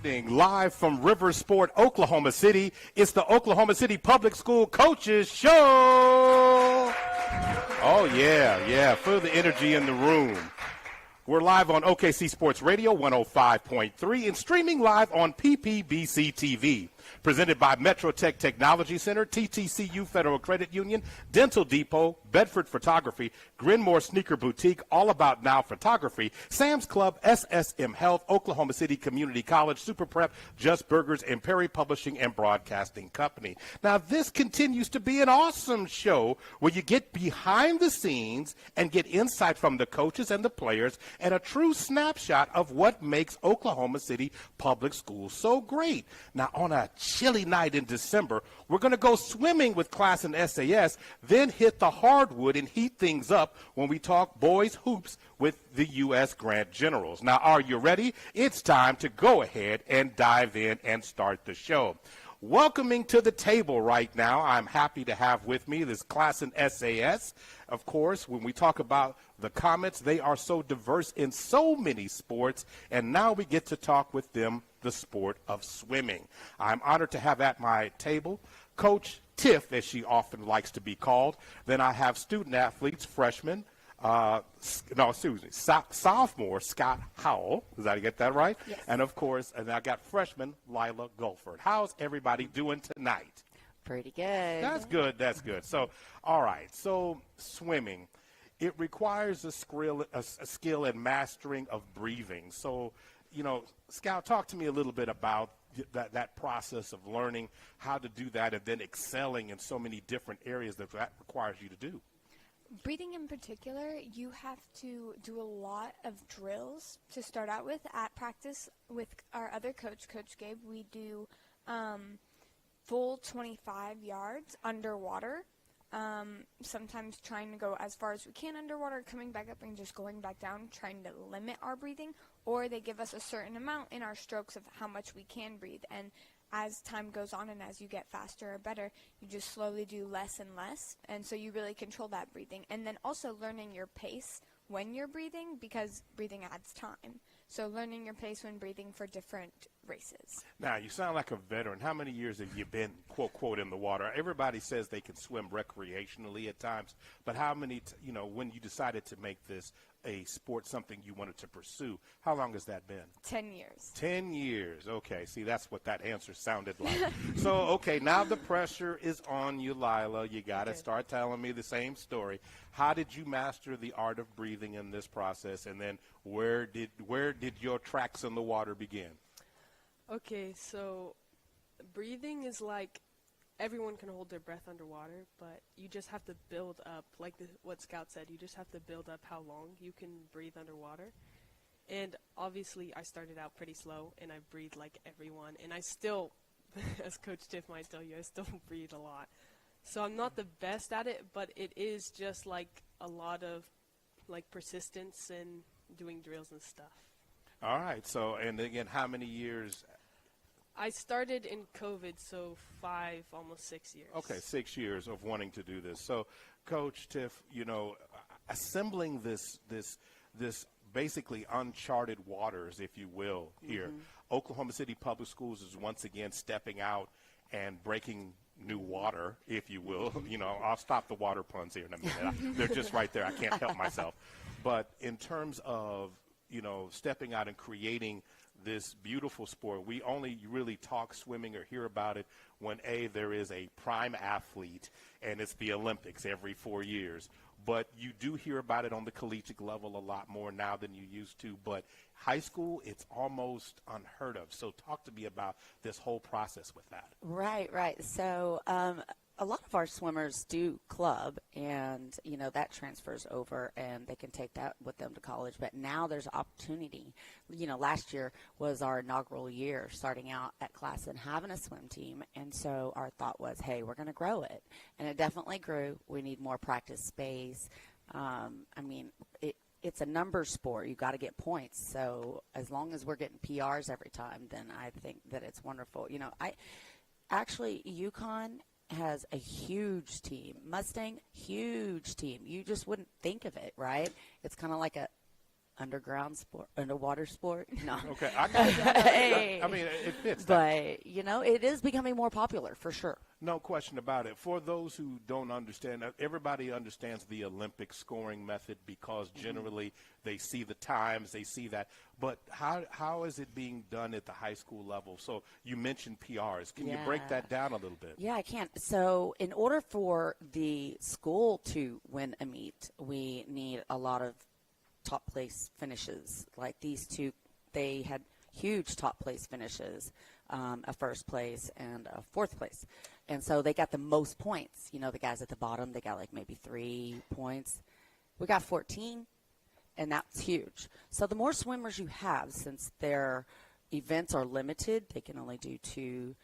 evening, live from Riversport, Oklahoma City. It's the Oklahoma City Public School Coaches Show. Oh, yeah. Feel the energy in the room. We're live on OKC Sports Radio 105.3 and streaming live on PPBC TV. Presented by Metro Tech Technology Center, TTCU Federal Credit Union, Dental Depot, Bedford Photography, Grinmore Sneaker Boutique, All About Now Photography, Sam's Club, SSM Health, Oklahoma City Community College, Super Prep, Just Burgers, and Perry Publishing and Broadcasting Company. Now, this continues to be an awesome show where you get behind the scenes and get insight from the coaches and the players and a true snapshot of what makes Oklahoma City Public Schools so great. Now, on a chilly night in December, we're going to go swimming with class in SAS, then hit the hardwood and heat things up when we talk boys hoops with the U.S. Grant Generals. Now, are you ready? It's time to go ahead and dive in and start the show. Welcoming to the table right now, I'm happy to have with me this class in SAS. Of course, when we talk about the Comets, they are so diverse in so many sports, and now we get to talk with them the sport of swimming. I'm honored to have at my table Coach Tiff, as she often likes to be called. Then I have student athletes, freshmen, sophomore Scott Howell. Did I get that right? Yes. And of course, and I got freshman Lila Gulford. How's everybody doing tonight? Pretty good. That's good. So, all right. So, swimming, it requires a skill and mastering of breathing. So, Scout, talk to me a little bit about that process of learning how to do that and then excelling in so many different areas that requires you to do. Breathing in particular, you have to do a lot of drills to start out with. At practice with our other coach, Coach Gabe, we do full 25 yards underwater, sometimes trying to go as far as we can underwater, coming back up and just going back down, trying to limit our breathing, or they give us a certain amount in our strokes of how much we can breathe. And as time goes on and as you get faster or better, you just slowly do less and less, and so you really control that breathing. And then also learning your pace when you're breathing, because breathing adds time. So learning your pace when breathing for different races. Now, you sound like a veteran. How many years have you been, quote, in the water? Everybody says they can swim recreationally at times, but how many, when you decided to make this a sport, something you wanted to pursue, how long has that been? 10 years. 10 years. Okay, see, that's what that answer sounded like. So, okay, now the pressure is on you, Lila. You got to start telling me the same story. How did you master the art of breathing in this process, and then where did your tracks in the water begin? Okay, so breathing is like everyone can hold their breath underwater, but you just have to build up, like what Scout said, you just have to build up how long you can breathe underwater. And obviously I started out pretty slow, and I breathed like everyone, and I still, as Coach Tiff might tell you, I still breathe a lot. So I'm not the best at it, but it is just like a lot of like persistence and doing drills and stuff. All right, so, and again, how many years? I started in COVID, so 5, almost 6 years. Okay, 6 years of wanting to do this. So, Coach Tiff, assembling this basically uncharted waters, if you will, here. Mm-hmm. Oklahoma City Public Schools is once again stepping out and breaking new water, if you will. I'll stop the water puns here in a minute. They're just right there. I can't help myself. But in terms of, stepping out and creating this beautiful sport, we only really talk swimming or hear about it when, there is a prime athlete and it's the Olympics every 4 years. But you do hear about it on the collegiate level a lot more now than you used to. But high school, it's almost unheard of. So talk to me about this whole process with that. Right. So a lot of our swimmers do club, and, that transfers over, and they can take that with them to college. But now there's opportunity. Last year was our inaugural year starting out at class and having a swim team. And so our thought was, hey, we're going to grow it. And it definitely grew. We need more practice space. It's a numbers sport. You got to get points. So as long as we're getting PRs every time, then I think that it's wonderful. UConn has a huge team. Mustang, huge team. You just wouldn't think of it, right? It's kind of like underwater sport. No. Okay, I got it. Hey. I mean, it fits. But, it is becoming more popular for sure. No question about it. For those who don't understand, everybody understands the Olympic scoring method because generally they see the times, they see that. But how is it being done at the high school level? So you mentioned PRs. Can you break that down a little bit? Yeah, I can. So in order for the school to win a meet, we need a lot of top place finishes. Like these two, they had huge top place finishes, a first place and a fourth place. And so they got the most points. The guys at the bottom, they got like maybe 3 points. We got 14, and that's huge. So the more swimmers you have, since their events are limited, they can only do 2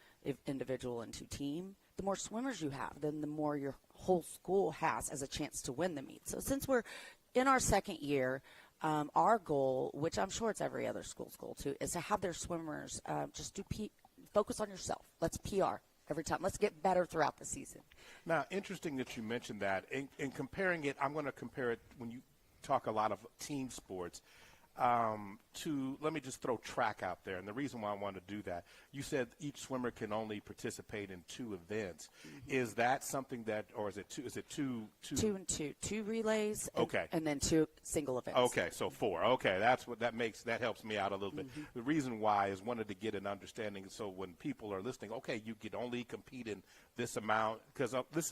individual and 2 team. The more swimmers you have, then the more your whole school has as a chance to win the meet. So since we're in our second year, our goal, which I'm sure it's every other school's goal too, is to have their swimmers just focus on yourself. Let's PR every time. Let's get better throughout the season. Now, interesting that you mentioned that. In comparing it, I'm going to compare it when you talk a lot of team sports to, let me just throw track out there. And the reason why I want to do that, you said each swimmer can only participate in 2 events. Is that something that, or is it 2? Is it 2? 2 and 2. 2 relays. Okay. And then 2 single events. Okay, so 4. Okay, that helps me out a little bit. The reason why is wanted to get an understanding so when people are listening, okay, you could only compete in this amount, because this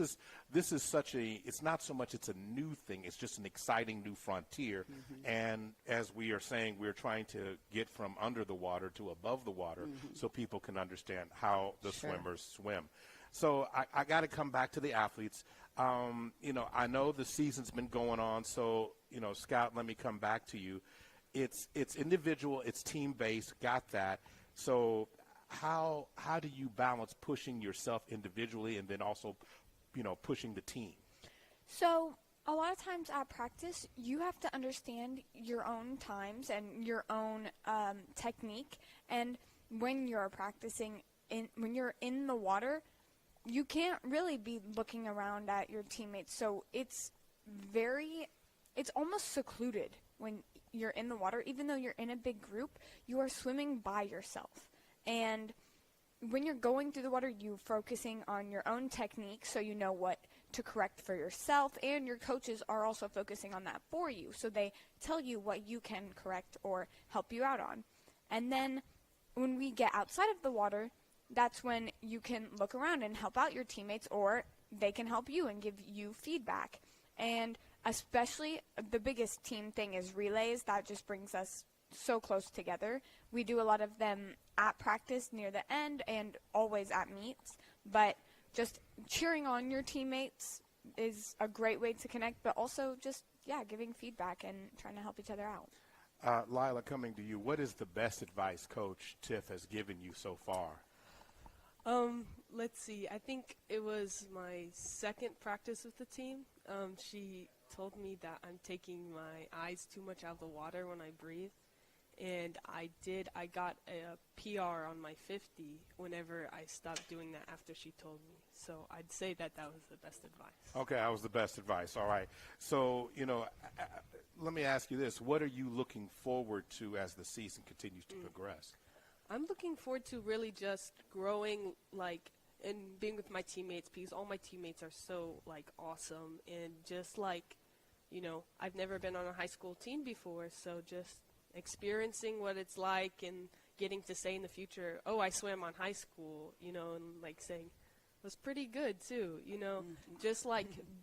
is such a, it's not so much it's a new thing, it's just an exciting new frontier. And as we are saying, we're trying to get from under the water to above the water so people can understand how the swimmers swim. So I got to come back to the athletes. I know the season's been going on, so, Scout, let me come back to you. It's individual, it's team-based, got that. So how do you balance pushing yourself individually and then also, pushing the team? So a lot of times at practice, you have to understand your own times and your own technique. And when you're practicing, when you're in the water, you can't really be looking around at your teammates. So it's almost secluded when you're in the water. Even though you're in a big group, you are swimming by yourself. And when you're going through the water, you're focusing on your own technique so you know what to correct for yourself, and your coaches are also focusing on that for you. So they tell you what you can correct or help you out on. And then when we get outside of the water, that's when you can look around and help out your teammates, or they can help you and give you feedback. And especially the biggest team thing is relays. That just brings us so close together. We do a lot of them at practice near the end and always at meets, but just cheering on your teammates is a great way to connect, but also just, giving feedback and trying to help each other out. Lila, coming to you, what is the best advice Coach Tiff has given you so far? Let's see. I think it was my second practice with the team. She told me that I'm taking my eyes too much out of the water when I breathe. And I got a PR on my 50 whenever I stopped doing that after she told me. So I'd say that was the best advice. Okay, that was the best advice. All right. So, let me ask you this. What are you looking forward to as the season continues to progress? I'm looking forward to really just growing, and being with my teammates, because all my teammates are so, awesome. And just, I've never been on a high school team before, so just experiencing what it's like and getting to say in the future, oh, I swam on high school, and saying it was pretty good too, just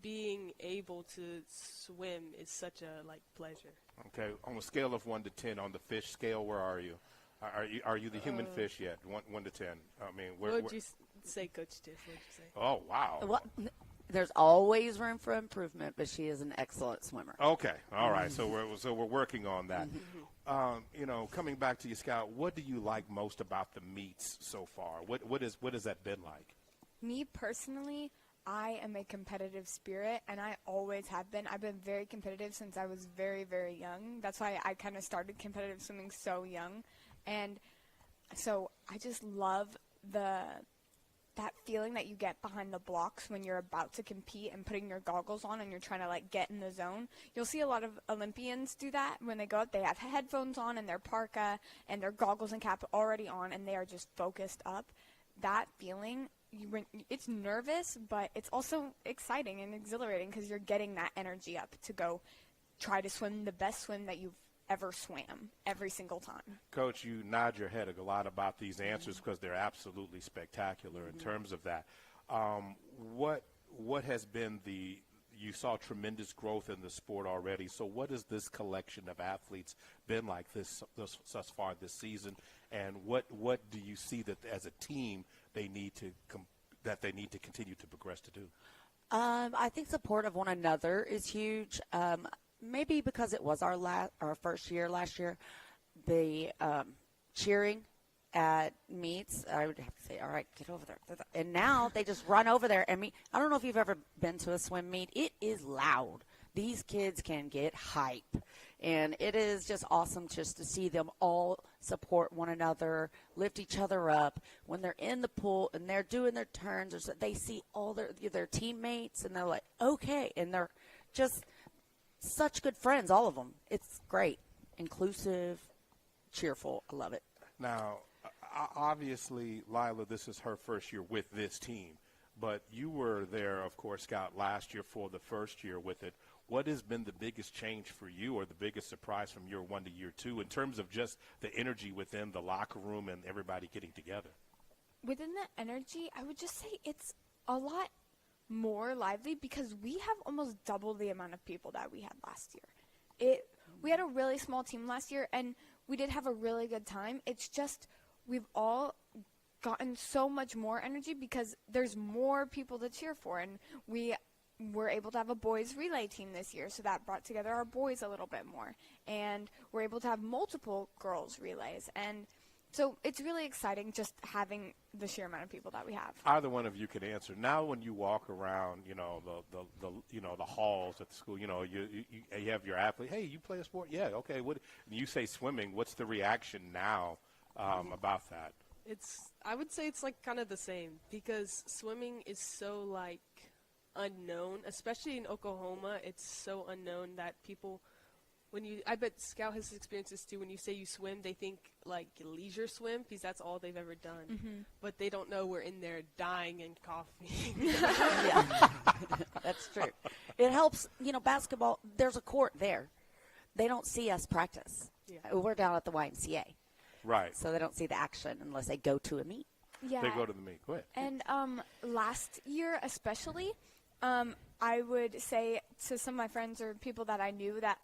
being able to swim is such a pleasure. Okay, on a scale of 1 to 10, on the fish scale, where are you? Are you the human fish yet? 1 to 10. I mean, what would you say, Coach Tiff? What would you say? Oh, wow. Well, there's always room for improvement, but she is an excellent swimmer. Okay, all right. So we're working on that. Coming back to you, Scout, what do you like most about the meets so far? What has that been like? Me personally, I am a competitive spirit, and I always have been. I've been very competitive since I was very, very young. That's why I kind of started competitive swimming so young. And so I just love the that feeling that you get behind the blocks when you're about to compete and putting your goggles on and you're trying to like get in the zone. You'll see a lot of Olympians do that when they go out. They have headphones on and their parka and their goggles and cap already on, and they are just focused up. That feeling, it's nervous, but it's also exciting and exhilarating because you're getting that energy up to go try to swim the best swim that you've ever swam every single time. Coach, you nod your head a lot about these answers because they're absolutely spectacular in terms of that. What has been you saw tremendous growth in the sport already, so what has this collection of athletes been like thus far this season, and what do you see that as a team they need to continue to progress to do? I think support of one another is huge. Maybe because it was our first year last year, the cheering at meets, I would have to say, all right, get over there. And now they just run over there. I don't know if you've ever been to a swim meet. It is loud. These kids can get hype. And it is just awesome just to see them all support one another, lift each other up. When they're in the pool and they're doing their turns, or they see all their teammates, and they're like, okay. And they're just such good friends, all of them. It's great. Inclusive, cheerful. I love it. Now, obviously, Lila, this is her first year with this team, but you were there, of course, Scout, last year for the first year with it. What has been the biggest change for you, or the biggest surprise from year one to year two, in terms of just the energy within the locker room and everybody getting together? Within the energy, I would just say it's a lot more lively because we have almost double the amount of people that we had last year. We had a really small team last year, and we did have a really good time. It's just we've all gotten so much more energy because there's more people to cheer for, and we were able to have a boys relay team this year, so that brought together our boys a little bit more, and we're able to have multiple girls relays, and so it's really exciting just having the sheer amount of people that we have. Either one of you can answer. Now, when you walk around, the halls at the school, you have your athlete. Hey, you play a sport? Yeah, okay. What you say swimming? What's the reaction now about that? I would say it's like kind of the same because swimming is so like unknown, especially in Oklahoma. It's so unknown that people. I bet Scout has experiences too. When you say you swim, they think like leisure swim because that's all they've ever done. Mm-hmm. But they don't know we're in there dying and coughing. Yeah, that's true. It helps, basketball, there's a court there. They don't see us practice. Yeah. We're down at the YMCA. Right. So they don't see the action unless they go to a meet. Yeah. They go to the meet. Go ahead. And last year especially, I would say to some of my friends or people that I knew that,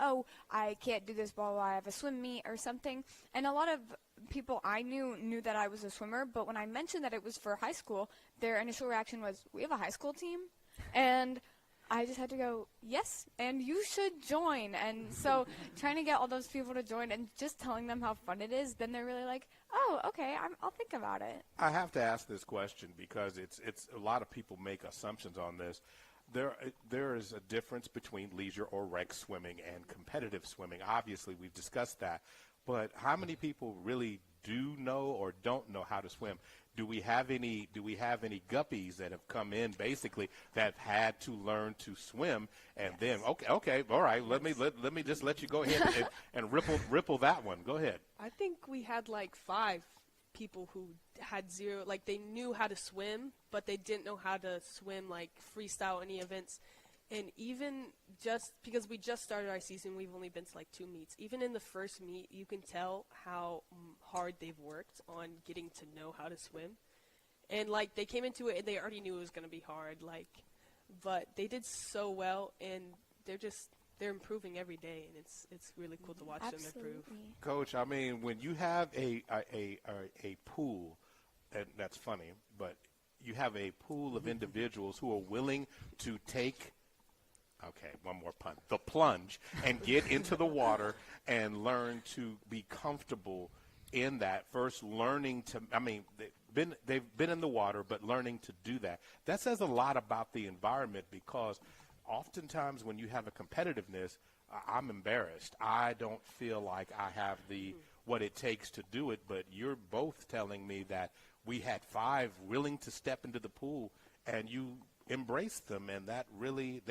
I can't do this while I have a swim meet or something. And a lot of people I knew that I was a swimmer, but when I mentioned that it was for high school, their initial reaction was, we have a high school team? And I just had to go, yes, and you should join. And so trying to get all those people to join and just telling them how fun it is, then they're really like, oh, okay, I'll think about it. I have to ask this question because it's a lot of people make assumptions on this. There is a difference between leisure or rec swimming and competitive swimming. Obviously, we've discussed that. But how many people really do know or don't know how to swim? Do we have any guppies that have come in basically that have had to learn to swim and then okay, all right, let me just let you go ahead and ripple that one. Go ahead. I think we had like 5 people who had zero, like they knew how to swim, but they didn't know how to swim like freestyle any events. And even just because we just started our season, we've only been to like 2 meets. Even in the first meet, you can tell how hard they've worked on getting to know how to swim. And like they came into it and they already knew it was going to be hard, but they did so well, and they're improving every day, and it's really cool to watch them improve. Coach, I mean, when you have a pool, and that's funny, but you have a pool of individuals who are willing to take, okay, one more pun, the plunge, and get into the water and learn to be comfortable in that. First learning to, they've been in the water, but learning to do that. That says a lot about the environment because oftentimes when you have a competitiveness, I'm embarrassed. I don't feel like I have what it takes to do it, but you're both telling me that we had 5 willing to step into the pool, and you embraced them, and that really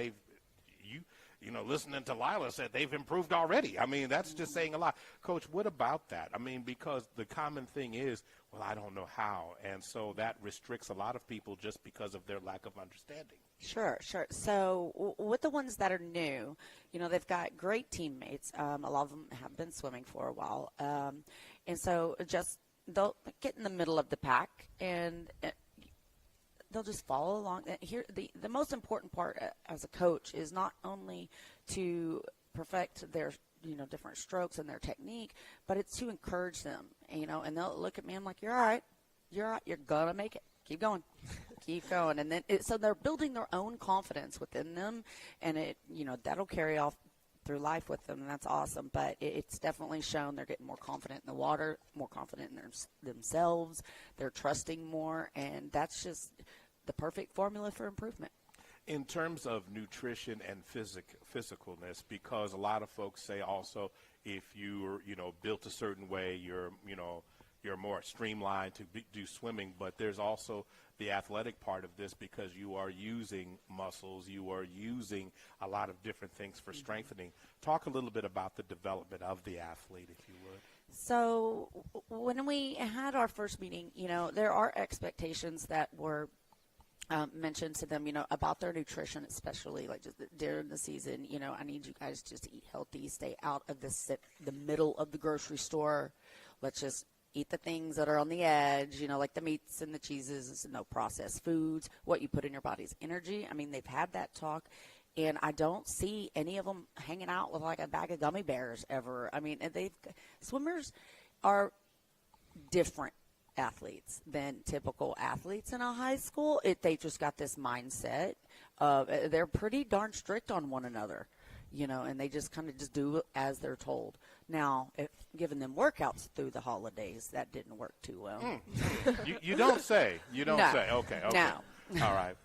listening to Lila said they've improved already. I mean, that's just saying a lot. Coach, what about that? I mean, because the common thing is, well, I don't know how, and so that restricts a lot of people just because of their lack of understanding. Sure. So with the ones that are new, they've got great teammates. A lot of them have been swimming for a while. And so they'll get in the middle of the pack and they'll just follow along. Here, the most important part as a coach is not only to perfect their different strokes and their technique, but it's to encourage them, and they'll look at me, I'm like, you're all right, you're gonna make it, keep going. And then so they're building their own confidence within them, and that'll carry off through life with them, and that's awesome. But it's definitely shown they're getting more confident in the water, more confident in themselves, they're trusting more, and that's just the perfect formula for improvement. In terms of nutrition and physicalness, because a lot of folks say also if you're built a certain way, you're more streamlined to do swimming, but there's also the athletic part of this because you are using muscles, you are using a lot of different things for strengthening. Talk a little bit about the development of the athlete, if you would. So when we had our first meeting, there are expectations that were mentioned to them, about their nutrition, especially like just during the season. I need you guys just to eat healthy, stay out of the middle of the grocery store. Let's just eat the things that are on the edge, like the meats and the cheeses, no processed foods, what you put in your body's energy. I mean, they've had that talk, and I don't see any of them hanging out with like a bag of gummy bears ever. I mean, swimmers are different athletes than typical athletes in a high school. They just got this mindset of they're pretty darn strict on one another, and they just kind of just do as they're told. Now, if giving them workouts through the holidays, that didn't work too well. You don't say. You don't No. say. Okay. No. All right.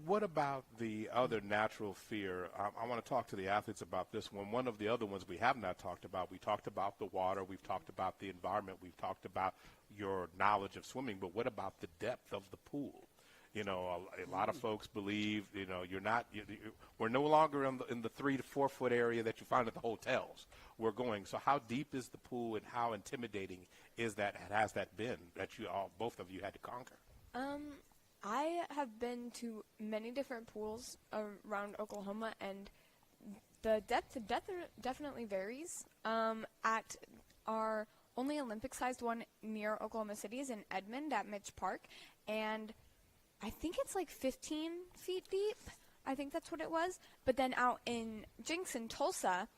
What about the other natural fear? I want to talk to the athletes about this one. One of the other ones we have not talked about, we talked about the water, we've talked about the environment, we've talked about your knowledge of swimming, but what about the depth of the pool? A lot of folks believe, we're no longer in the 3 to 4 foot area that you find at the hotels. We're going. So how deep is the pool and how intimidating has that been that both of you had to conquer? I have been to many different pools around Oklahoma, and the depth definitely varies. At our only Olympic-sized one near Oklahoma City is in Edmond at Mitch Park, and I think it's like 15 feet deep. I think that's what it was. But then out in Jinx in Tulsa,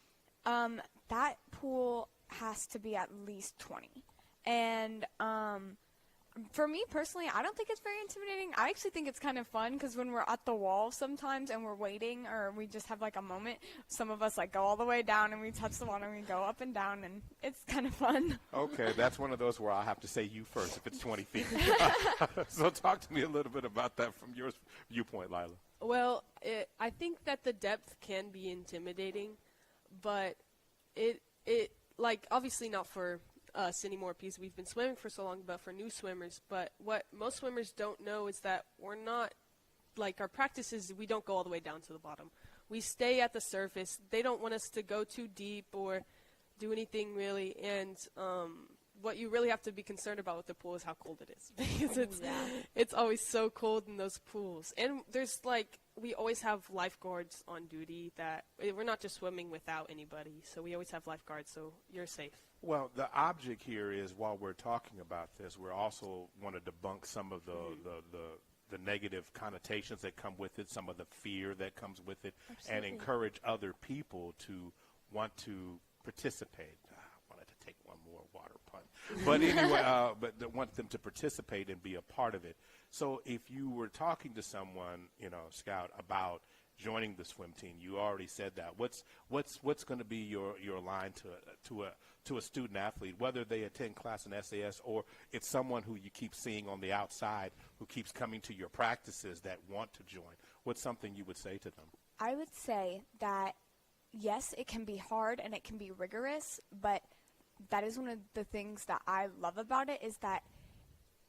that pool has to be at least 20. And for me personally, I don't think it's very intimidating. I actually think it's kind of fun because when we're at the wall sometimes and we're waiting or we just have like a moment, some of us like go all the way down and we touch the water and we go up and down, and it's kind of fun. Okay, that's one of those where I'll have to say you first if it's 20 feet. So talk to me a little bit about that from your viewpoint, Lila. Well, I think that the depth can be intimidating, but it like obviously not for us anymore because we've been swimming for so long, but for new swimmers. But what most swimmers don't know is that we're not, like our practices, we don't go all the way down to the bottom. We stay at the surface. They don't want us to go too deep or do anything really. And what you really have to be concerned about with the pool is how cold it is because it's always so cold in those pools. And there's we always have lifeguards on duty that we're not just swimming without anybody. So we always have lifeguards, so you're safe. Well, the object here is while we're talking about this, we also want to debunk some of the negative connotations that come with it, some of the fear that comes with it, and encourage other people to want to participate. I wanted to take one more water pun. But anyway, but want them to participate and be a part of it. So if you were talking to someone, Scout, about joining the swim team, you already said that. What's going to be your line to a student athlete, whether they attend class in SAS or it's someone who you keep seeing on the outside who keeps coming to your practices that want to join? What's something you would say to them? I would say that, yes, it can be hard and it can be rigorous, but that is one of the things that I love about it is that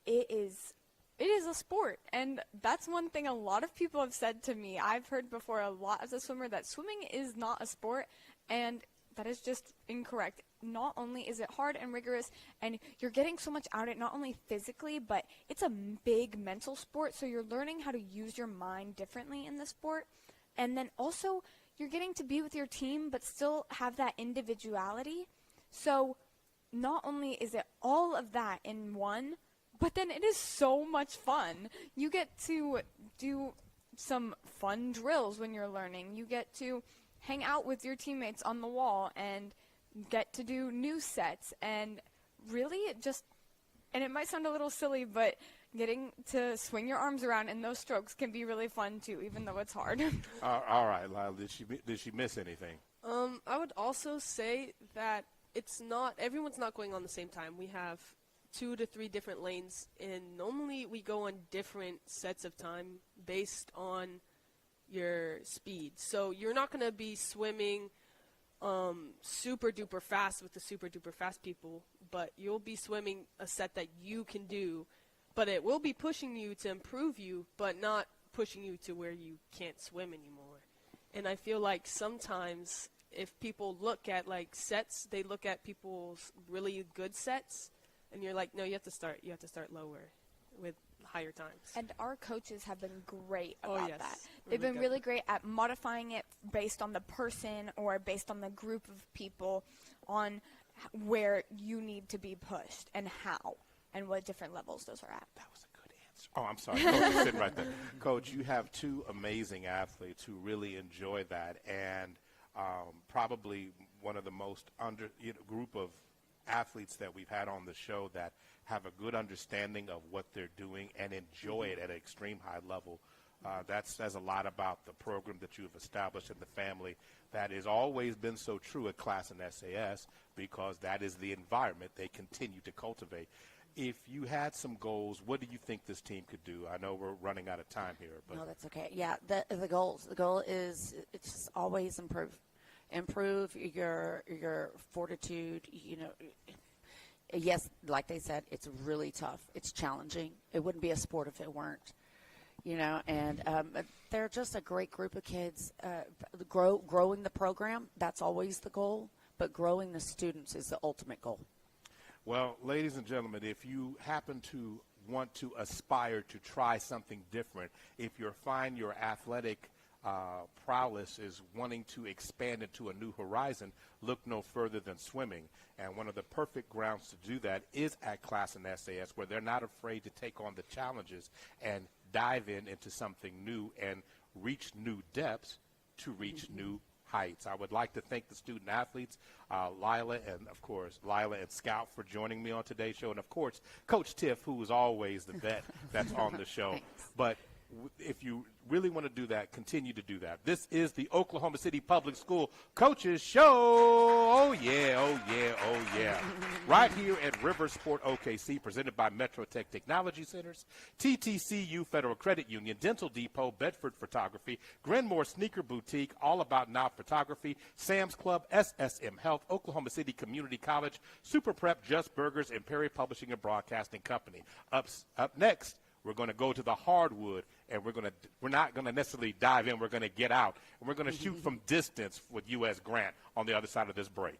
it is a sport, and that's one thing a lot of people have said to me. I've heard before a lot as a swimmer that swimming is not a sport, and that is just incorrect. Not only is it hard and rigorous, and you're getting so much out of it, not only physically, but it's a big mental sport, so you're learning how to use your mind differently in the sport. And then also, you're getting to be with your team, but still have that individuality. So not only is it all of that in one, but then it is so much fun. You get to do some fun drills when you're learning. You get to hang out with your teammates on the wall and get to do new sets. And really and it might sound a little silly, but getting to swing your arms around in those strokes can be really fun too, even though it's hard. All right, Lyle, did she miss anything? I would also say that everyone's not going on the same time. We have 2 to 3 different lanes, and normally we go on different sets of time based on your speed. So you're not going to be swimming super duper fast with the super duper fast people, but you'll be swimming a set that you can do, but it will be pushing you to improve you, but not pushing you to where you can't swim anymore. And I feel like sometimes if people look at like sets, they look at people's really good sets, and you're like, no, you have to start lower with higher times. And our coaches have been great about that. They've Really been really great at modifying it based on the person or based on the group of people on where you need to be pushed and how and what different levels those are at. That was a good answer. Oh, I'm sorry. Coach is sitting right there. Coach, you have 2 amazing athletes who really enjoy that, and probably one of the most group of athletes that we've had on the show that have a good understanding of what they're doing and enjoy it at an extreme high level. That says a lot about the program that you've established in the family that has always been so true at Class and SAS, because that is the environment they continue to cultivate. If you had some goals, what do you think this team could do? I know we're running out of time here. But No, that's okay. Yeah, the goals. The goal is it's just always improve your fortitude. Yes, like they said, it's really tough. It's challenging. It wouldn't be a sport if it weren't. And they're just a great group of kids. Growing the program, that's always the goal, but growing the students is the ultimate goal. Well, ladies and gentlemen, if you happen to want to aspire to try something different, if you find your athletic prowess is wanting to expand into a new horizon, look no further than swimming. And one of the perfect grounds to do that is at Class and SAS, where they're not afraid to take on the challenges and dive into something new and reach new depths to reach new heights. I would like to thank the student athletes, Lila and Scout, for joining me on today's show, and of course Coach Tiff, who is always the vet that's on the show. Thanks. But if you really want to do that, continue to do that. This is the Oklahoma City Public School Coaches Show. Oh, yeah, oh, yeah, oh, yeah. Right here at Riversport OKC, presented by Metro Tech Technology Centers, TTCU Federal Credit Union, Dental Depot, Bedford Photography, Grenmore Sneaker Boutique, All About Now Photography, Sam's Club, SSM Health, Oklahoma City Community College, Super Prep, Just Burgers, and Perry Publishing and Broadcasting Company. Up next, we're going to go to the hardwood, and we're not going to necessarily dive in. We're going to get out, and we're going to shoot from distance with U.S. Grant on the other side of this break.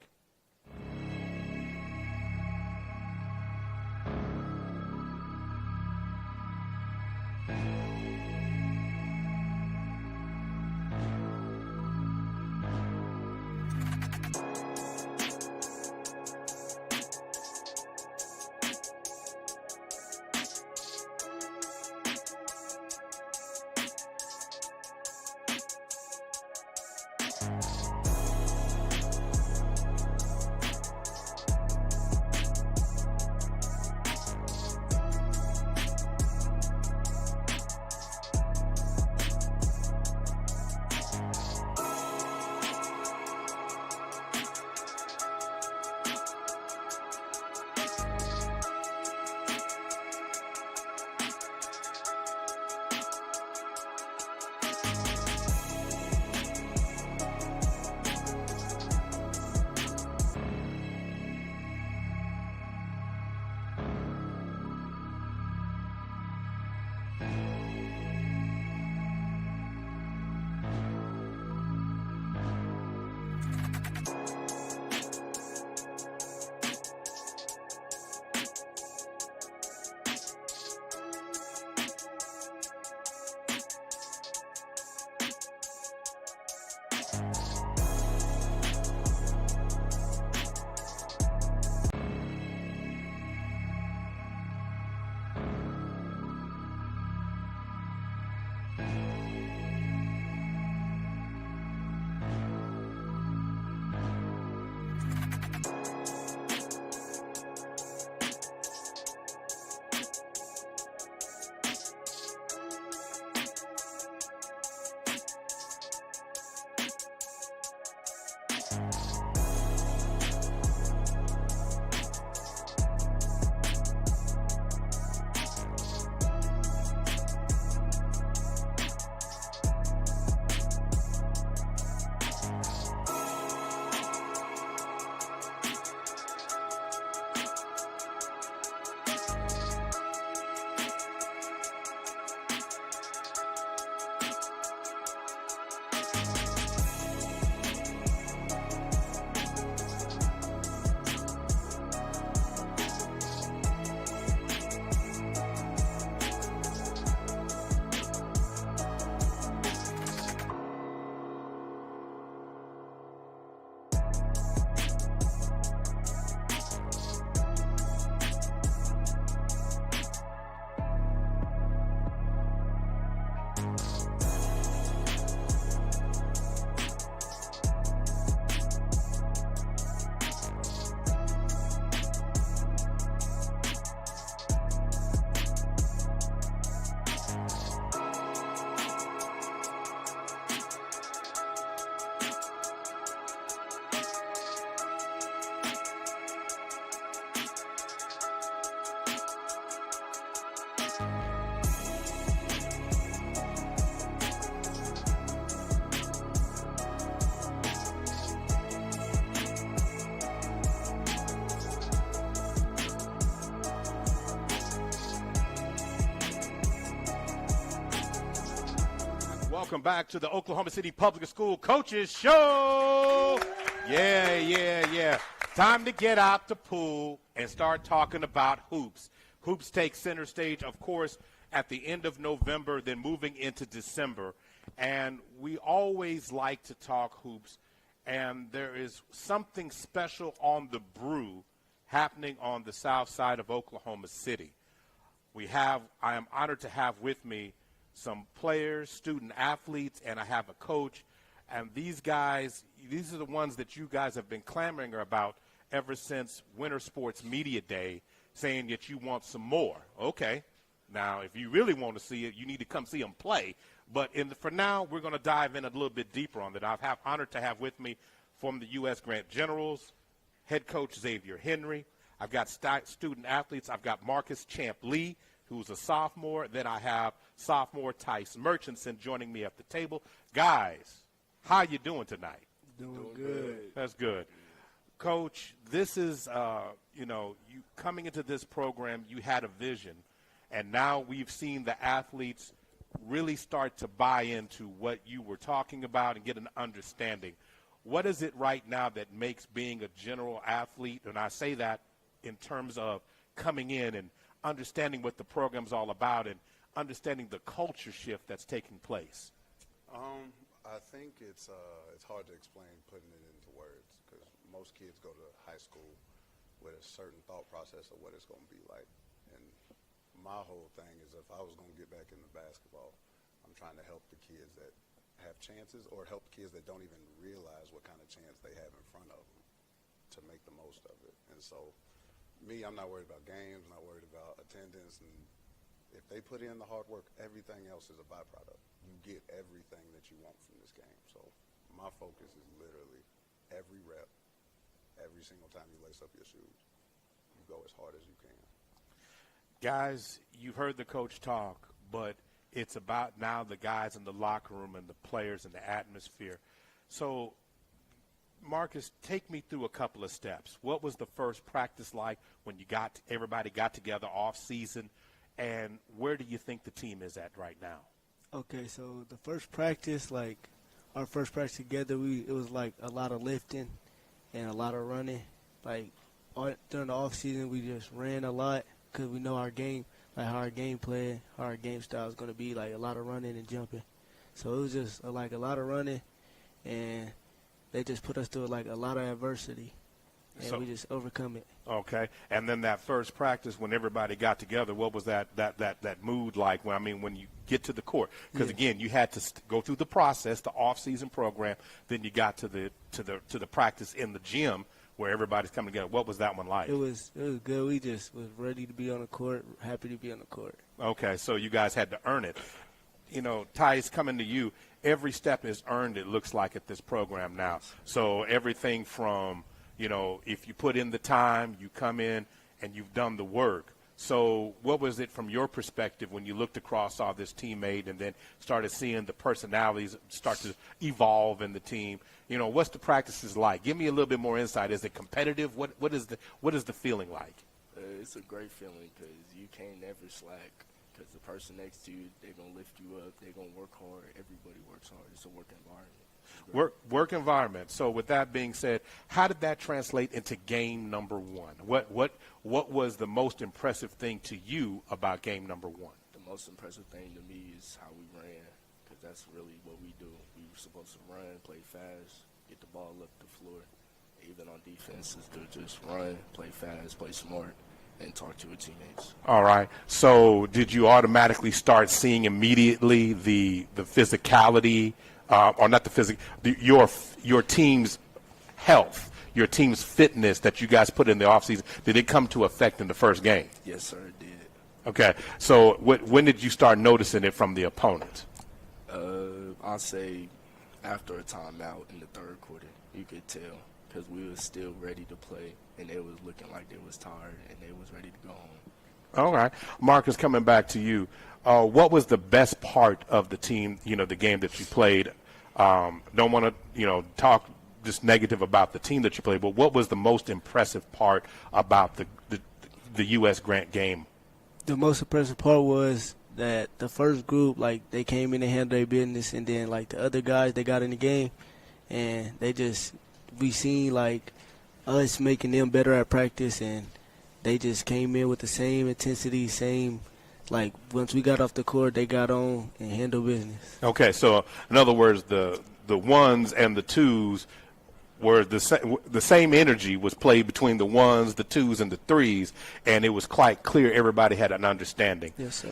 Welcome back to the Oklahoma City Public School Coaches Show. Yeah. Time to get out the pool and start talking about hoops. Hoops take center stage, of course, at the end of November, then moving into December. And we always like to talk hoops. And there is something special on the brew happening on the south side of Oklahoma City. I am honored to have with me some players, student athletes, and I have a coach. And these guys, these are the ones that you guys have been clamoring about ever since Winter Sports Media Day, saying that you want some more. Okay. Now, if you really want to see it, you need to come see them play. But for now, we're going to dive in a little bit deeper on that. I'm honored to have with me from the U.S. Grant Generals, head coach Xavier Henry. I've got student athletes. I've got Marcus Champ Lee, who's a sophomore. Then I have sophomore Tice Murchison joining me at the table. Guys, how you doing tonight? Doing good. That's good. Coach, this is, you coming into this program, you had a vision, and now we've seen the athletes really start to buy into what you were talking about and get an understanding. What is it right now that makes being a general athlete, and I say that in terms of coming in and understanding what the program's all about and understanding the culture shift that's taking place? I think it's hard to explain putting it into words because most kids go to high school with a certain thought process of what it's going to be like. And my whole thing is if I was going to get back into basketball, I'm trying to help the kids that have chances or help kids that don't even realize what kind of chance they have in front of them to make the most of it. And so me, I'm not worried about games, not worried about attendance. And if they put in the hard work, everything else is a byproduct. You get everything that you want from this game. So my focus is literally every rep, every single time you lace up your shoes, you go as hard as you can. Guys, you've heard the coach talk, but it's about now the guys in the locker room and the players and the atmosphere. So, Marcus, take me through a couple of steps. What was the first practice like when everybody got together off season, and where do you think the team is at right now? Okay, so the first practice, our first practice together, it was like a lot of lifting and a lot of running. During the off season, we just ran a lot because we know our game, how our game plan, how our game style is going to be, a lot of running and jumping. So it was just a lot of running, and they just put us through a lot of adversity, and we just overcome it. Okay, and then that first practice when everybody got together, what was that mood like? When you get to the court, because again, you had to go through the process, the off-season program, then you got to the practice in the gym where everybody's coming together. What was that one like? It was good. We just was ready to be on the court, happy to be on the court. Okay, so you guys had to earn it. Ty's coming to you. Every step is earned, it looks like, at this program now. So everything from, if you put in the time, you come in and you've done the work. So what was it from your perspective when you looked across all this teammate and then started seeing the personalities start to evolve in the team? What's the practices like? Give me a little bit more insight. Is it competitive? What is the feeling like? It's a great feeling because you can't never slack because the person next to you, they're going to lift you up. They're going to work hard. Everybody works hard. It's a work environment. Work environment. So with that being said, how did that translate into game number one? What was the most impressive thing to you about game number one? The most impressive thing to me is how we ran, because that's really what we do. We were supposed to run, play fast, get the ball up the floor. Even on defense, is to just run, play fast, play smart, and talk to your teammates. All right. So did you automatically start seeing immediately the physicality, or not the physical, your team's health, your team's fitness that you guys put in the offseason? Did it come to effect in the first game? Yes, sir, it did. Okay. So when did you start noticing it from the opponent? I'll say after a timeout in the third quarter, you could tell, because we were still ready to play, and they was looking like they was tired, and they was ready to go home. All right. Marcus, coming back to you, what was the best part of the team, the game that you played? Don't want to, talk just negative about the team that you played, but what was the most impressive part about the U.S. Grant game? The most impressive part was that the first group, like, they came in and handled their business, and then, like, the other guys, they got in the game, and we seen, like, us making them better at practice, and they just came in with the same intensity, like, once we got off the court, they got on and handled business. Okay, so in other words, the ones and the twos were the same energy was played between the ones, the twos, and the threes, and it was quite clear everybody had an understanding. Yes, sir.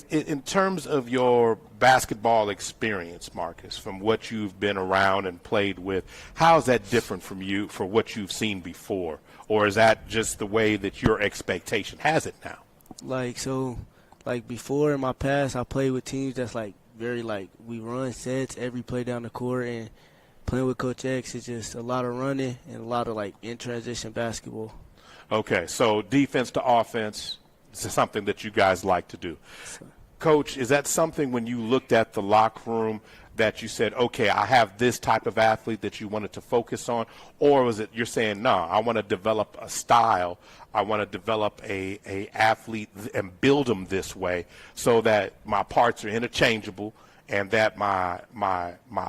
In terms of your basketball experience, Marcus, from what you've been around and played with, how is that different from what you've seen before? Or is that just the way that your expectation has it now? Like before in my past, I played with teams that's like very like we run sets every play down the court, and playing with Coach X is just a lot of running and a lot of like in transition basketball. Okay, so defense to offense is something that you guys like to do. Coach, is that something when you looked at the locker room that you said, okay, I have this type of athlete that you wanted to focus on? Or was it you're saying, no, I want to develop a style, I want to develop a athlete and build them this way so that my parts are interchangeable and that my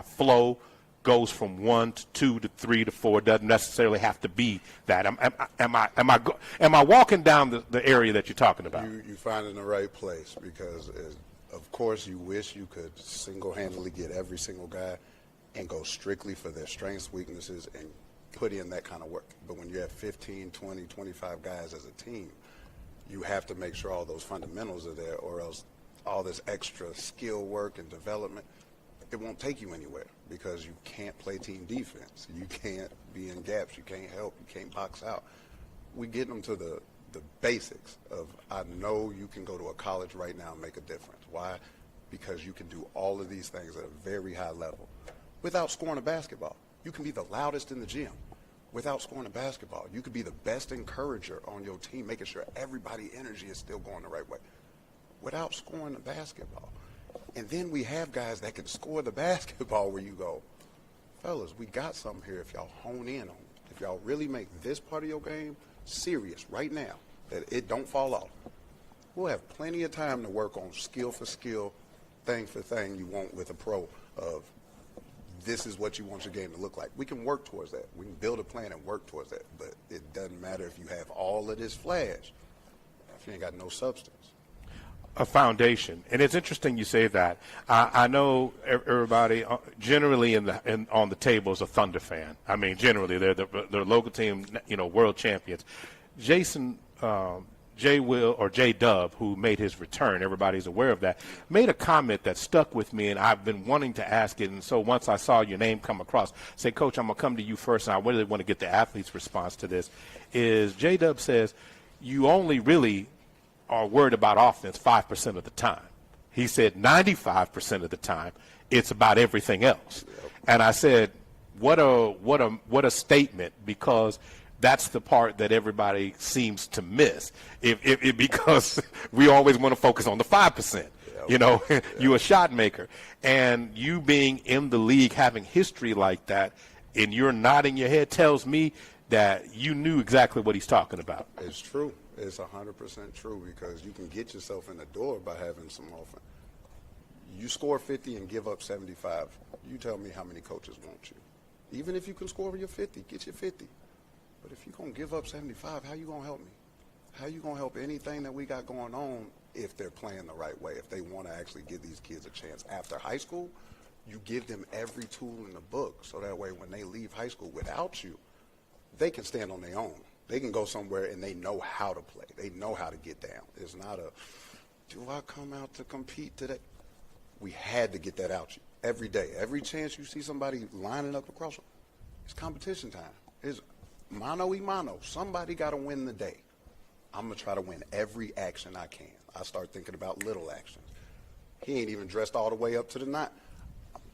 flow goes from 1 to 2 to 3 to 4. It doesn't necessarily have to be that. Am I walking down the area that you're talking about? You find in the right place because, of course, you wish you could single-handedly get every single guy and go strictly for their strengths, weaknesses, and put in that kind of work. But when you have 15, 20, 25 guys as a team, you have to make sure all those fundamentals are there, or else all this extra skill work and development, it won't take you anywhere because you can't play team defense. You can't be in gaps. You can't help. You can't box out. We get them to the basics of, I know you can go to a college right now and make a difference. Why? Because you can do all of these things at a very high level without scoring a basketball. You can be the loudest in the gym without scoring a basketball. You could be the best encourager on your team, making sure everybody's energy is still going the right way without scoring a basketball. And then we have guys that can score the basketball where you go, fellas, we got something here if y'all hone in on it. If y'all really make this part of your game serious right now, that it don't fall off, we'll have plenty of time to work on skill for skill, thing for thing you want with a pro of this is what you want your game to look like. We can work towards that. We can build a plan and work towards that. But it doesn't matter if you have all of this flash if you ain't got no substance. A foundation, and it's interesting you say that. I know everybody generally on the table is a Thunder fan. I mean, generally they're the local team, world champions. Jason J. Dub, who made his return, everybody's aware of that, made a comment that stuck with me, and I've been wanting to ask it. And so once I saw your name come across, say, Coach, I'm gonna come to you first, and I really want to get the athlete's response to this. Is J. Dub says you only really are worried about offense 5% of the time. He said 95% of the time it's about everything else. And I said, what a statement, because that's the part that everybody seems to miss. Because we always want to focus on the 5%. You're a shot maker, and you being in the league, having history like that, and you're nodding your head tells me that you knew exactly what he's talking about. It's true. It's 100% true, because you can get yourself in the door by having some offense. You score 50 and give up 75. You tell me how many coaches want you. Even if you can score your 50, get your 50. But if you're going to give up 75, how you going to help me? How you going to help anything that we got going on if they're playing the right way, if they want to actually give these kids a chance? After high school, you give them every tool in the book, so that way when they leave high school without you, they can stand on their own. They can go somewhere and they know how to play. They know how to get down. It's not do I come out to compete today? We had to get that out you every day. Every chance you see somebody lining up across them, it's competition time. It's mano y mano. Somebody got to win the day. I'm going to try to win every action I can. I start thinking about little actions. He ain't even dressed all the way up to the knot.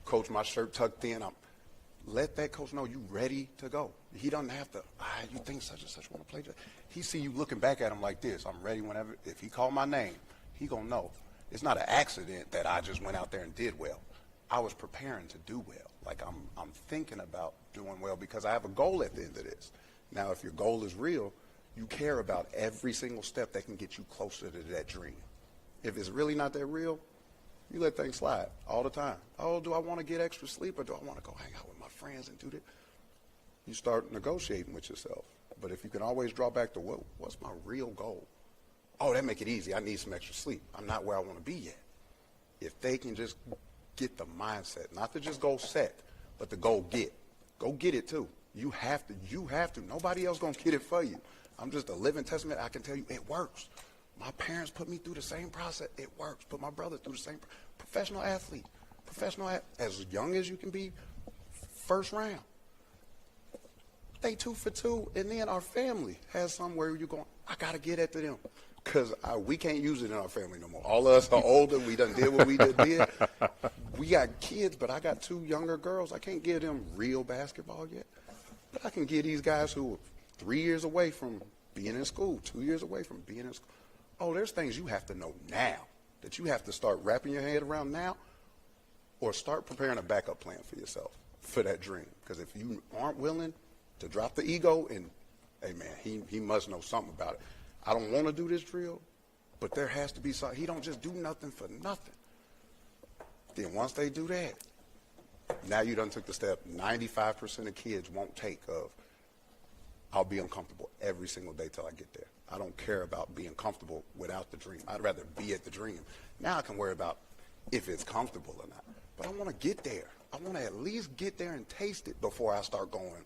Coach, my shirt tucked in. Let that coach know you ready to go. He doesn't have to, you think such and such want to play. He see you looking back at him like this. I'm ready whenever. If he called my name, he going to know. It's not an accident that I just went out there and did well. I was preparing to do well. Like I'm thinking about doing well because I have a goal at the end of this. Now, if your goal is real, you care about every single step that can get you closer to that dream. If it's really not that real, you let things slide all the time. Oh, do I want to get extra sleep or do I want to go hang out with my friends and do this? You start negotiating with yourself. But if you can always draw back to what's my real goal? Oh, that make it easy. I need some extra sleep. I'm not where I want to be yet. If they can just get the mindset, not to just go set, but to go get. Go get it too. You have to. You have to. Nobody else going to get it for you. I'm just a living testament. I can tell you it works. My parents put me through the same process. It works. Put my brother through the same. Professional athlete. As young as you can be, first round. They 2 for 2, and then our family has somewhere you're going, I got to get at to them. Because we can't use it in our family no more. All of us are older. We done did what we did. We got kids, but I got 2 younger girls. I can't give them real basketball yet. But I can give these guys who are 3 years away from being in school, 2 years away from being in school. Oh, there's things you have to know now that you have to start wrapping your head around now, or start preparing a backup plan for yourself for that dream. Because if you aren't willing to drop the ego and, hey, man, he must know something about it. I don't want to do this drill, but there has to be something. He don't just do nothing for nothing. Then once they do that, now you done took the step 95% of kids won't take of, I'll be uncomfortable every single day till I get there. I don't care about being comfortable without the dream. I'd rather be at the dream. Now I can worry about if it's comfortable or not. But I want to get there. I want to at least get there and taste it before I start going,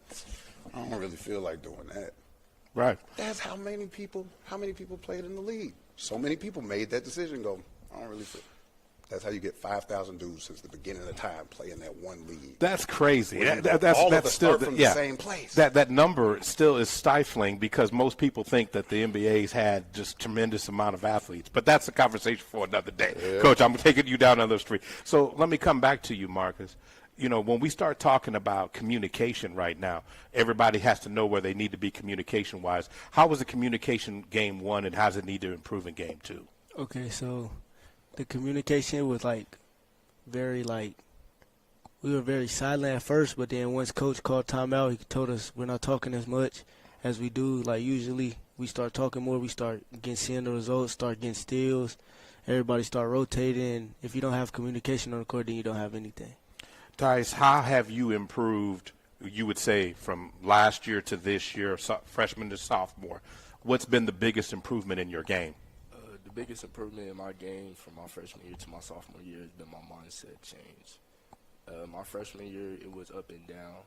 I don't really feel like doing that. Right. That's how many people played in the league. So many people made that decision, go, I don't really feel. That's how you get 5,000 dudes since the beginning of time playing that one league. That's crazy. All That's of us still start from the same place. That number still is stifling because most people think that the NBA's had just tremendous amount of athletes. But that's a conversation for another day. Yeah. Coach, I'm taking you down another street. So let me come back to you, Marcus. You know, when we start talking about communication right now, everybody has to know where they need to be communication-wise. How was the communication game 1, and how does it need to improve in game 2? Okay, so the communication was we were very silent at first, but then once Coach called timeout, he told us we're not talking as much as we do. Like usually we start talking more, we start seeing the results, start getting steals, everybody start rotating. If you don't have communication on the court, then you don't have anything. Tice, how have you improved, you would say, from last year to this year, freshman to sophomore? What's been the biggest improvement in your game? The biggest improvement in my game from my freshman year to my sophomore year has been my mindset change. My freshman year, it was up and down,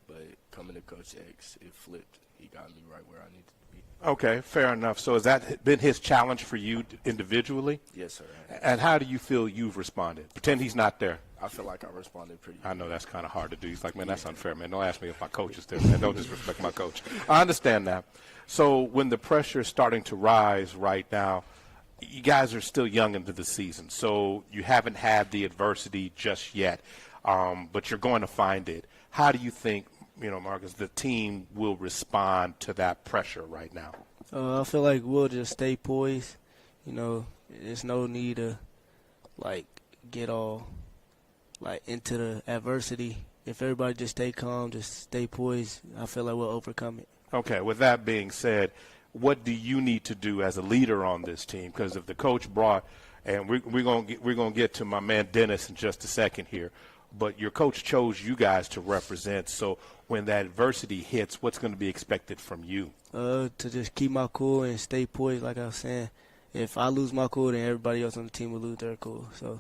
but coming to Coach X, it flipped. He got me right where I needed to be. Okay, fair enough. So has that been his challenge for you individually? Yes, sir. And how do you feel you've responded? Pretend he's not there. I feel like I responded pretty good. I know that's kind of hard to do. He's like, man, that's unfair, man. Don't ask me if my coach is there, man. Don't disrespect my coach. I understand that. So when the pressure is starting to rise right now, you guys are still young into the season, so you haven't had the adversity just yet, but you're going to find it. How do you think, Marcus, the team will respond to that pressure right now? I feel like we'll just stay poised. There's no need to, get all, into the adversity. If everybody just stay calm, just stay poised, I feel like we'll overcome it. Okay, with that being said, what do you need to do as a leader on this team? Because if the coach brought, and we're gonna get to my man Dennis in just a second here, but your coach chose you guys to represent. So when that adversity hits, what's going to be expected from you? To just keep my cool and stay poised. Like I was saying, if I lose my cool, then everybody else on the team will lose their cool. So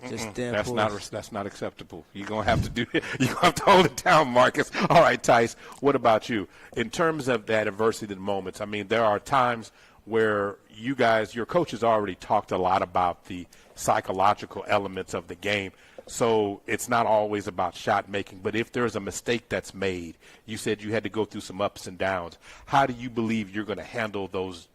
just stand poised. That's not acceptable. You're gonna have to do it. You're gonna have to hold it down, Marcus. All right, Tice. What about you? In terms of that adversity moments, I mean, there are times where you guys, your coaches already talked a lot about the psychological elements of the game. So it's not always about shot making, but if there's a mistake that's made, you said you had to go through some ups and downs. How do you believe you're going to handle those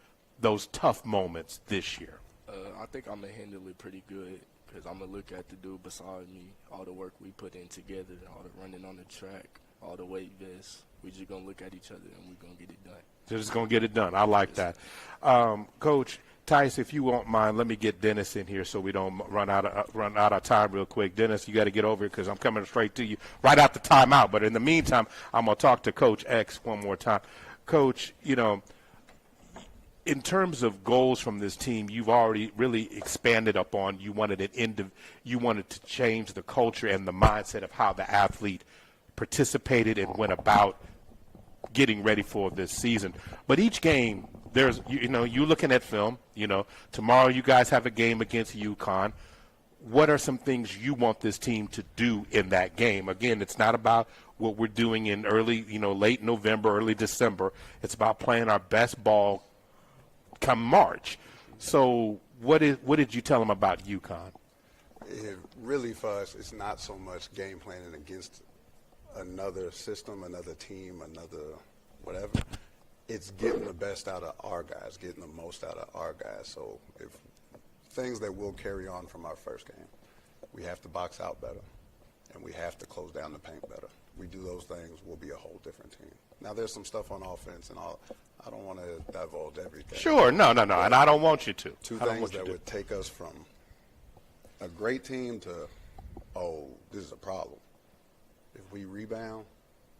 tough moments this year? I think I'm going to handle it pretty good because I'm going to look at the dude beside me, all the work we put in together, all the running on the track, all the weight vests. We're just going to look at each other and we're going to get it done. Just going to get it done. I like that. Coach, Tice, if you won't mind, let me get Dennis in here so we don't run out of time real quick. Dennis, you got to get over here because I'm coming straight to you right out the timeout. But in the meantime, I'm going to talk to Coach X one more time. Coach, in terms of goals from this team, you've already really expanded upon. You wanted to change the culture and the mindset of how the athlete participated and went about getting ready for this season. But each game, you're looking at film. Tomorrow you guys have a game against UConn. What are some things you want this team to do in that game? Again, it's not about what we're doing in late November, early December. It's about playing our best ball come March. So what did you tell them about UConn? Really, for us, it's not so much game planning against another system, another team, another whatever. It's getting the best out of our guys, getting the most out of our guys. So if things that will carry on from our first game, we have to box out better, and we have to close down the paint better. We do those things, we'll be a whole different team. Now, there's some stuff on offense, and I don't want to divulge everything. Sure, no, and I don't want you to. Two things that would take us from a great team to, oh, this is a problem. If we rebound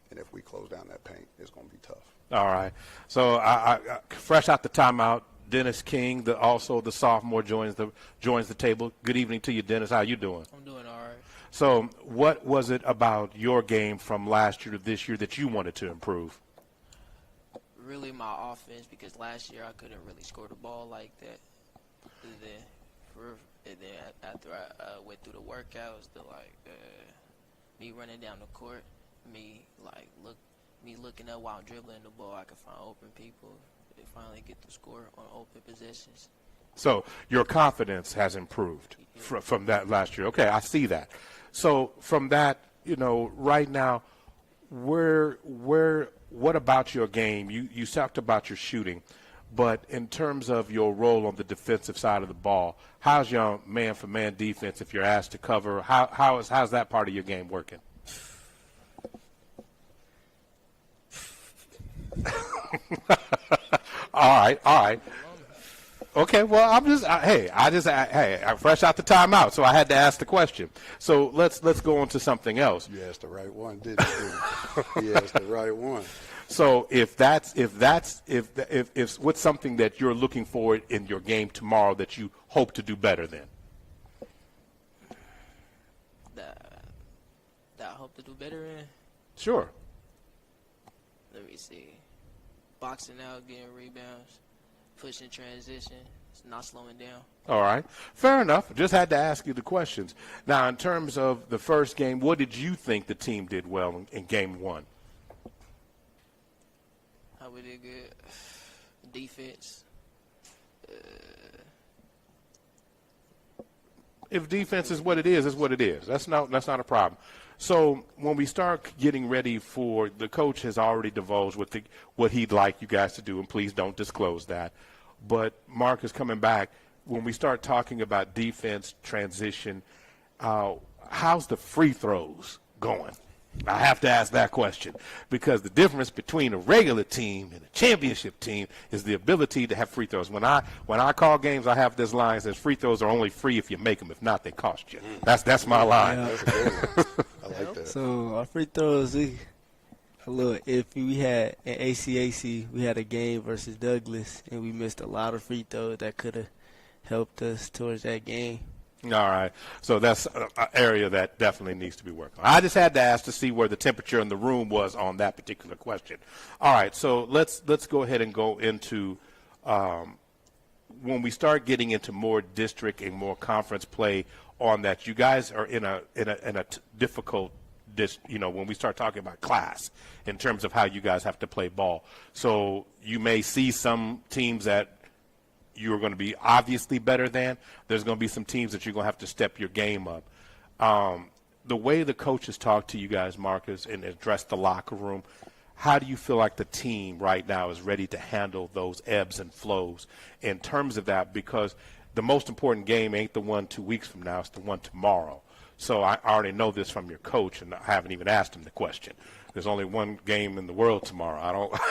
and if we close down that paint, it's going to be tough. All right. So I fresh out the timeout, Dennis King, also the sophomore, joins the table. Good evening to you, Dennis. How you doing? I'm doing all right. So what was it about your game from last year to this year that you wanted to improve? Really my offense, because last year I couldn't really score the ball like that. And then after I went through the workouts, me running down the court, me looking up while I'm dribbling the ball, I could find open people and finally get the score on open possessions. So your confidence has improved from that last year. Okay, I see that. So from that, right now, what about your game? You talked about your shooting, but in terms of your role on the defensive side of the ball, how's your man-for-man defense if you're asked to cover? How's that part of your game working? All right. Okay, well, I'm fresh out the timeout, so I had to ask the question. So let's go on to something else. You asked the right one, didn't you? You asked the right one. So if what's something that you're looking for in your game tomorrow that you hope to do better than? That I hope to do better in? Sure. Let me see. Boxing out, getting rebounds, pushing transition, not slowing down. All right. Fair enough. Just had to ask you the questions. Now, in terms of the first game, what did you think the team did well in game one? How we did good. Defense. If defense is what it is, it's what it is. That's not a problem. So when we start getting ready for, the coach has already divulged what he'd like you guys to do, and please don't disclose that. But Mark is coming back. When we start talking about defense, transition, how's the free throws going? I have to ask that question because the difference between a regular team and a championship team is the ability to have free throws. When I call games, I have this line that says free throws are only free if you make them. If not, they cost you. That's my line. Yeah, that's a good one. I like that. So our free throws, a little iffy. We had in ACAC, we had a game versus Douglas, and we missed a lot of free throws that could have helped us towards that game. All right. So that's an area that definitely needs to be worked on. I just had to ask to see where the temperature in the room was on that particular question. All right. So let's go ahead and go into when we start getting into more district and more conference play on that. You guys are in a difficult, when we start talking about class in terms of how you guys have to play ball. So you may see some teams that you're going to be obviously better than. There's going to be some teams that you're going to have to step your game up. The way the coaches talk to you guys, Marcus, and address the locker room, how do you feel like the team right now is ready to handle those ebbs and flows in terms of that? Because the most important game ain't the one 2 weeks from now. It's the one tomorrow. So I already know this from your coach, and I haven't even asked him the question. There's only one game in the world tomorrow. I don't –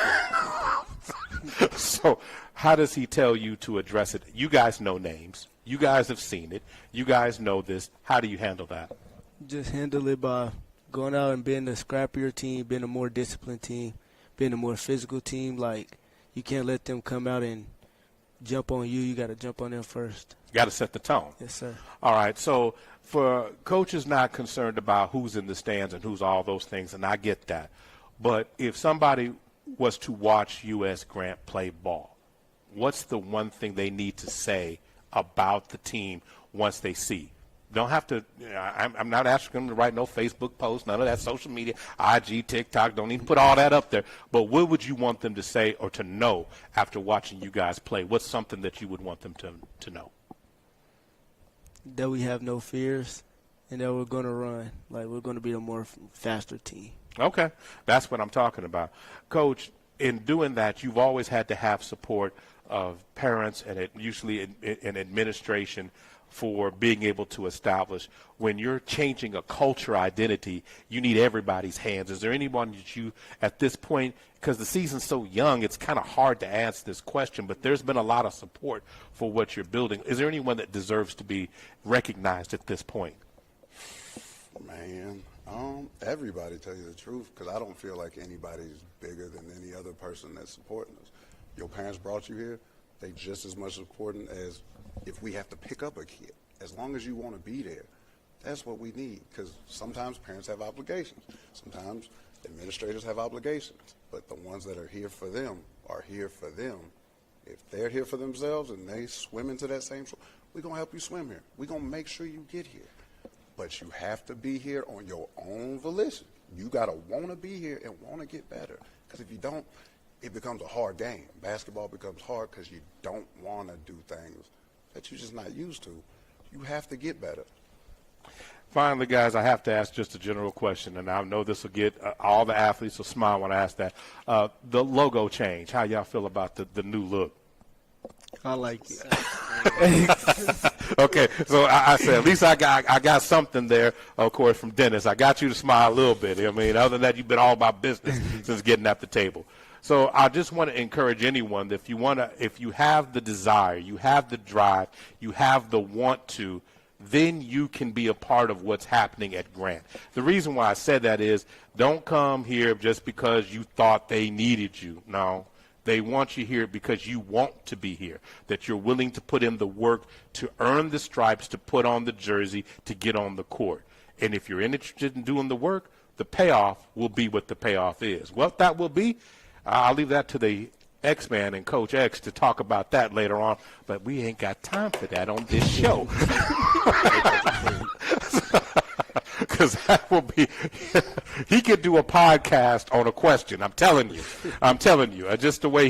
So how does he tell you to address it? You guys know names. You guys have seen it. You guys know this. How do you handle that? Just handle it by going out and being a scrappier team, being a more disciplined team, being a more physical team. Like, you can't let them come out and jump on you. You got to jump on them first. Got to set the tone. Yes, sir. All right, so for coaches not concerned about who's in the stands and who's all those things, and I get that. But if somebody was to watch U.S. Grant play ball, what's the one thing they need to say about the team once they see? Don't have to, I'm not asking them to write no Facebook post, none of that social media, IG, TikTok, don't even put all that up there. But what would you want them to say or to know after watching you guys play? What's something that you would want them to know? That we have no fears and that we're going to run. Like, we're going to be the more faster team. Okay, that's what I'm talking about. Coach, in doing that, you've always had to have support of parents and usually in administration for being able to establish. When you're changing a culture identity, you need everybody's hands. Is there anyone that you, at this point, because the season's so young, it's kind of hard to answer this question, but there's been a lot of support for what you're building. Is there anyone that deserves to be recognized at this point? Man, everybody, tell you the truth, because I don't feel like anybody's bigger than any other person that's supporting us. Your parents brought you here. They just as much important as if we have to pick up a kid. As long as you want to be there, that's what we need, because sometimes parents have obligations. Sometimes administrators have obligations. But the ones that are here for them are here for them. If they're here for themselves and they swim into that same shore, we're going to help you swim here. We're going to make sure you get here. But you have to be here on your own volition. You got to want to be here and want to get better. Because if you don't, it becomes a hard game. Basketball becomes hard because you don't want to do things that you're just not used to. You have to get better. Finally, guys, I have to ask just a general question, and I know this will get all the athletes will smile when I ask that. The logo change, how y'all feel about the new look? I like it. Okay, so I said at least I got something there, of course, from Dennis. I got you to smile a little bit. I mean, other than that, you've been all about business since getting at the table. So I just want to encourage anyone that if you have the desire, you have the drive, you have the want to, then you can be a part of what's happening at Grant. The reason why I said that is don't come here just because you thought they needed you. No. They want you here because you want to be here, that you're willing to put in the work to earn the stripes, to put on the jersey, to get on the court. And if you're interested in doing the work, the payoff will be what the payoff is. What that will be, I'll leave that to the X-Man and Coach X to talk about that later on, but we ain't got time for that on this show. Because that will be, he could do a podcast on a question. I'm telling you, just the way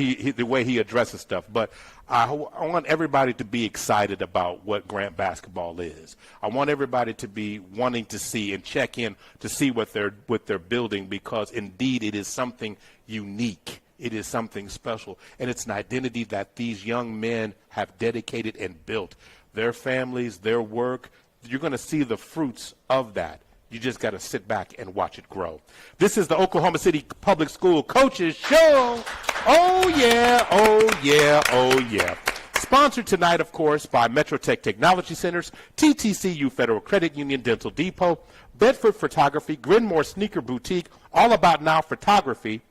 he addresses stuff. But I want everybody to be excited about what Grant basketball is. I want everybody to be wanting to see and check in to see what they're building, because indeed it is something unique. It is something special, and it's an identity that these young men have dedicated and built. Their families, their work. You're going to see the fruits of that. You just got to sit back and watch it grow. This is the Oklahoma City Public School Coaches Show. Oh, yeah, oh, yeah, oh, yeah. Sponsored tonight, of course, by Metro Tech Technology Centers, TTCU Federal Credit Union Dental Depot, Bedford Photography, Grinmore Sneaker Boutique, All About Now Photography,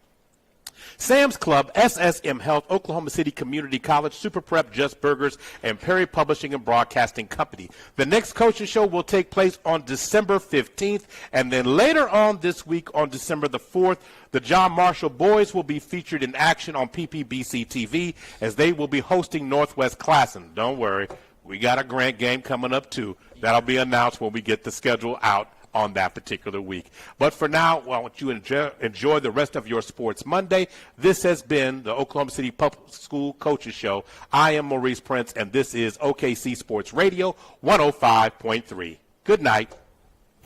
Sam's Club, SSM Health, Oklahoma City Community College, Super Prep, Just Burgers, and Perry Publishing and Broadcasting Company. The next coaching show will take place on December 15th, and then later on this week on December the 4th, the John Marshall boys will be featured in action on PPBC TV as they will be hosting Northwest Classen. Don't worry, we got a Grant game coming up too. That'll be announced when we get the schedule out on that particular week. But for now, I want you to enjoy the rest of your Sports Monday. This has been the Oklahoma City Public School Coaches Show. I am Maurice Prince, and this is OKC Sports Radio 105.3. Good night.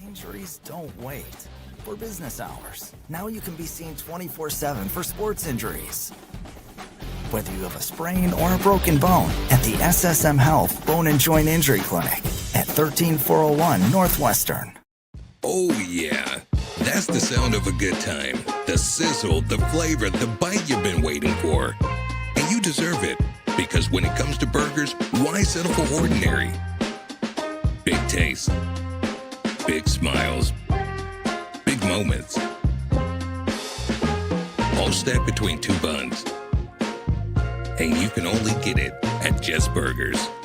Injuries don't wait for business hours. Now you can be seen 24/7 for sports injuries. Whether you have a sprain or a broken bone, at the SSM Health Bone and Joint Injury Clinic at 13401 Northwestern. Oh, yeah. That's the sound of a good time. The sizzle, the flavor, the bite you've been waiting for. And you deserve it, because when it comes to burgers, why settle for ordinary? Big taste, big smiles, big moments. All stacked between two buns. And you can only get it at Just Burgers.